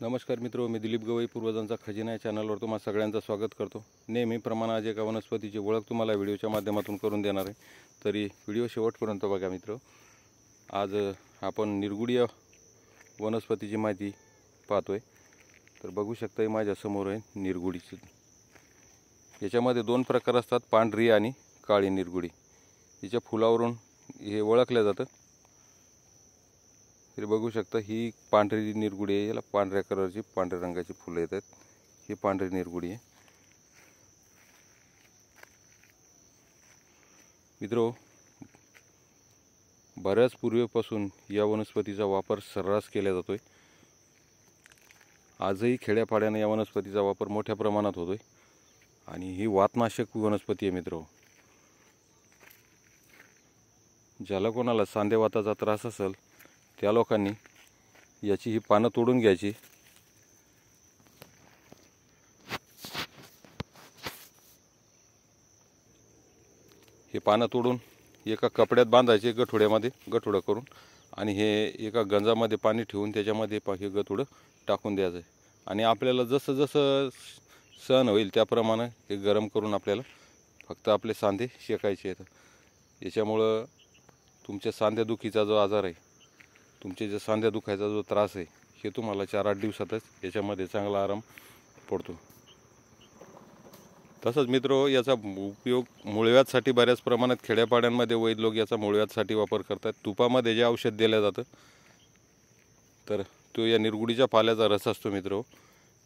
नमस्कार मित्रो, मी दिलीप गवई पूर्वजांचा खजिना या चॅनलवर तुम्हा सगळ्यांचं स्वागत करतो। नेहमीप्रमाणे आज एका वनस्पतीची ओळख तुम्हाला व्हिडिओच्या माध्यमातून करून देणार आहे, तरी व्हिडिओ शेवटपर्यंत बघा मित्रो। आज आपण निरगुडीय वनस्पतीची माहिती पाहतोय। तर बघू शकता माझ्या समोर आहे निरगुडीची। याच्यामध्ये दोन प्रकार असतात, पांढरी आणि काळी निरगुडी। हिच्या फुलावरून हे ओळखले जातं। तर बघू शकता ही पांढरी निरगुडी आहे, याला पांढऱ्या कलरची पांढऱ्या रंगाची फुले येतात। ही पांढरी निरगुडी आहे मित्रो। बऱ्याच पूर्वीपासून या वनस्पतीचा वापर सर्रास केला जातोय। आजही खेड्यापाड्याने या वनस्पतीचा वापर मोठ्या प्रमाणात होतोय आणि ही वातनाशक वनस्पती आहे मित्रो। ज्याला कोणाला सांधेवाताचा त्रास असेल त्या लोकांनी याची ही पानं तोडून घ्यायची। हे पानं तोडून एका कपड्यात बांधायचे, गठोड्यामध्ये गठोडं करून, आणि हे एका गंजामध्ये पाणी ठेवून त्याच्यामध्ये हे गठोडं टाकून द्यायचं। आणि आपल्याला जसं जसं सहन होईल त्याप्रमाणे हे गरम करून आपल्याला फक्त आपले सांधे शेकायचे आहेत। याच्यामुळं तुमच्या सांधेदुखीचा जो आजार आहे, तुमचे जे सांध्या दुखायचा जो त्रास आहे, हे तुम्हाला 4-8 दिवसातच याच्यामध्ये चांगला आराम पडतो। तसंच मित्रो, याचा उपयोग मूळव्याधसाठी बऱ्याच प्रमाणात खेड्यापाड्यांमध्ये वैद्य लोक याचा मूळव्याधसाठी वापर करतात। तुपामध्ये जे औषध दिलं जातं तर तो या निरगुडीच्या पाल्याचा रस असतो मित्रो।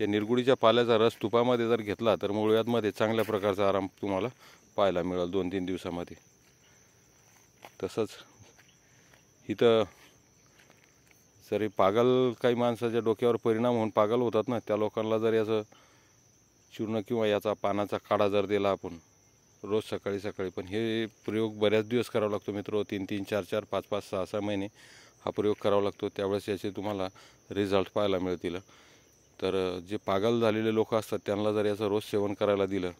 या निरगुडीच्या पाल्याचा रस तुपामध्ये जर घेतला तर मूळव्याधमध्ये चांगल्या प्रकारचा आराम तुम्हाला पाहायला मिळेल 2-3 दिवसामध्ये। तसंच इथं जरी पागल काही माणसाच्या डोक्यावर परिणाम होऊन पागल होतात ना, त्या लोकांना जर याचं चूर्ण किंवा याचा पानाचा काढा जर दिला आपण रोज सकाळी सकाळी, पण हे प्रयोग बऱ्याच दिवस करावा लागतो मित्रो। 3-3, 4-4, 5-5, 6-6 महिने हा प्रयोग करावा लागतो, त्यावेळेस याचे तुम्हाला रिझल्ट पाहायला मिळतील। तर जे पागल झालेले लोक असतात त्यांना जर याचं रोज सेवन करायला दिलं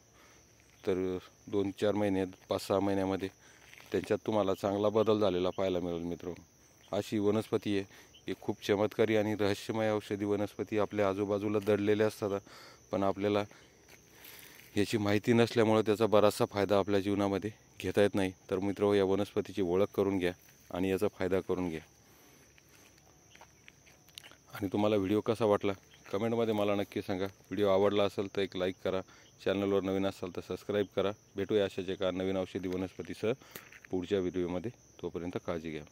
तर 2-4 महिने 5-6 महिन्यामध्ये त्यांच्यात तुम्हाला चांगला बदल झालेला पाहायला मिळेल मित्रो। अशी वनस्पती आहे, ही खूप चमत्कारी आणि रहस्यमय औषधी वनस्पती आपल्या आजूबाजूला दडलेल्या असतात, पण आपल्याला याची माहिती नसल्यामुळे त्याचा बराचसा फायदा आपल्या जीवनामध्ये घेता येत नाही। तर मित्रो, या वनस्पतीची ओळख करून घ्या आणि याचा फायदा करून घ्या। आणि तुम्हाला व्हिडिओ कसा वाटला कमेंटमध्ये मला नक्की सांगा। व्हिडिओ आवडला असेल तर एक लाईक करा, चॅनलवर नवीन असाल तर सबस्क्राईब करा। भेटूया अशाच एका नवीन औषधी वनस्पतीसह पुढच्या व्हिडिओमध्ये। तोपर्यंत काळजी घ्या।